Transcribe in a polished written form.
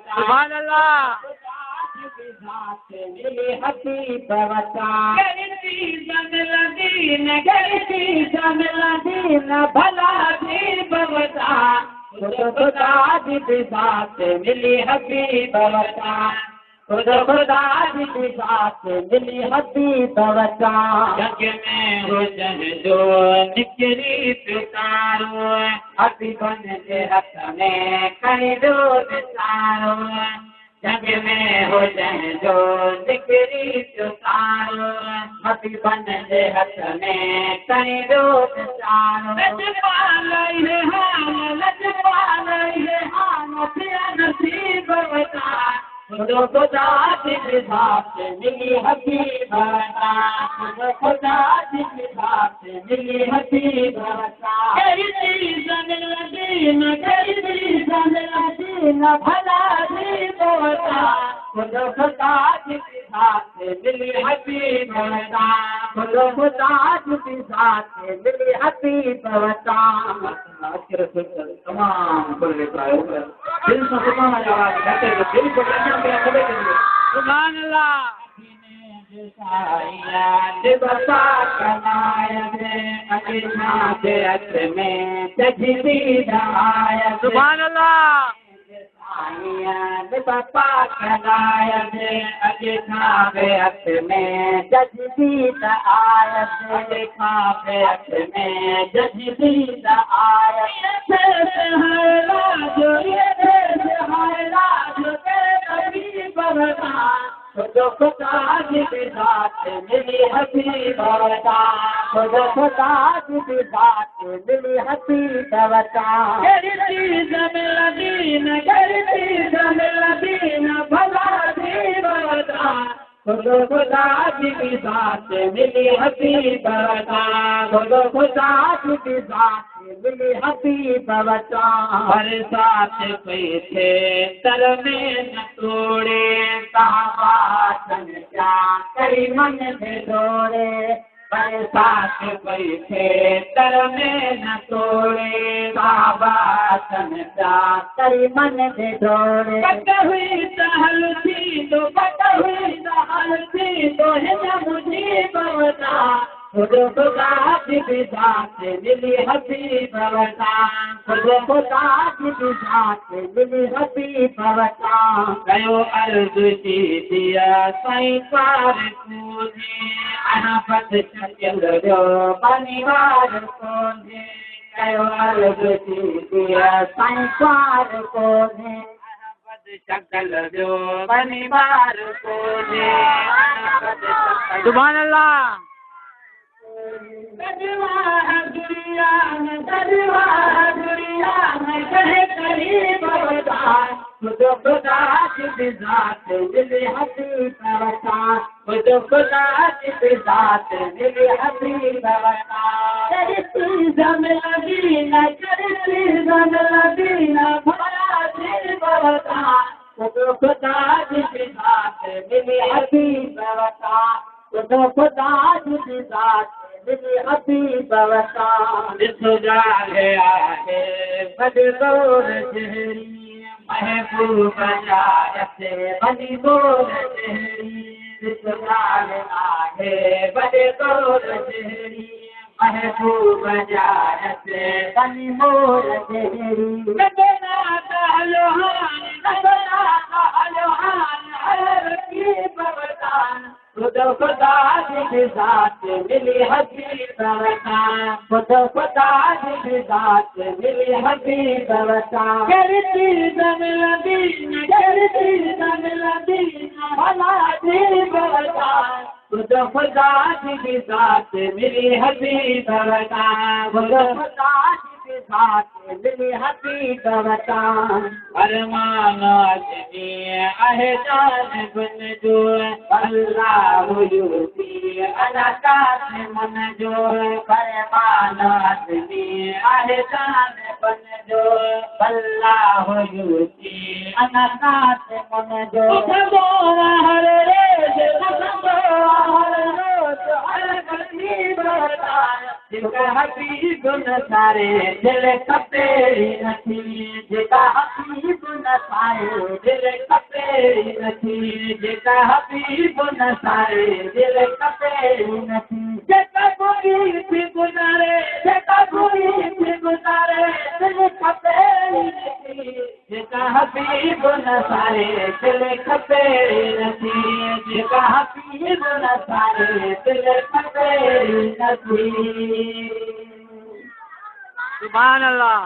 सुभान अल्लाह भला मिली हबीब वटा खुदा जी बात मिली हबीब वटा जग में हुजन जो निकरी पितारो हबीबन जे हथ में खणी रोज तारो जग में हुजन जो निकरी पितारो हबीबन जे हथ में खणी रोज तारो नसीब वटा खुदा जी बात मिली हबीब वटा खुदा जी बात मिली हबीब वटा भला दीब वटा खुदा जी बात मिली हबीब वटा खुदा जी बात मिली हबीब वटा तमाम बोले दिल से सुभान अल्लाह दिल को सुभान अल्लाह बसा सुभान अल्लाह बपा कनायत अॼु खां बि हथ में जजदीद आयत अॼु खां बि हथ में जजदीद आयत खुदा जी बात मिली हबीब वटा खुदा जी बात मिली हबीब वटा भला दीब वटा खुदा जी बात मिली हबीब वटा खुदा जी बात मिली हबीब वटा बरसात पई थे तर में न तोड़े साबासन क्या करी मन में दौड़े बरसात पई थे तर में न तोड़े साबासन क्या करी मन में दौड़े हुई सहल थी तो हुई सहल थी तो हिन मुझे बवता खुदा जी बात मिली हबीब वटा खुदा जी बात मिली हबीब वटा कयो अर्ज़ की दिया साईं पार कोन्हे अनापत चकियल जो बनिवार कोन्हे कयो अर्ज़ की दिया साईं पार कोन्हे अनापत चकियल जो बनिवार कोन्हे सुभान अल्लाह दुनिया में कहे करीब वटा खुदा जी बात मिली हबीब वटा खुदा जी बात मिली हबीब वटा भला दीब वटा खुदा जी बात मिली हबीब वटा खुदा जी बात मिली हबीब वटा ॾिसो जाॻे आहे बदगोर जहिड़ी महबूब जायते बनी गोर जहिड़ी ॾिसो जाॻे आहे बदगोर जहिड़ी महबूब जायते बनी मोर जहिड़ी खुदा जी बात मिली हबीब वटा खुदा जी बात मिली हबीब वटा भला दीब वटा खुदा जी बात मिली हबीब वटा खुदा जी बात मिली हबीब वटा अरमान आहे जान बन जो अल्लाह युती अनाकात मन जो अरमान आहे जान बन जो अल्लाह युती अनाकात मन जो हर रोज हर गली जेका हबीब न सारे दिल खपे नथी जेका हबीब न सारे दिल खपे नथी जेका हबीब न सारे दिल खपे नथी जेका गोरी थी गुज़ारे जेका गोरी थी गुज़ारे दिल खपे नथी जेका हबीब न सारे दिल खपे नथी जेका हबीब न सारे दिल खपे नथी सुभान अल्लाह।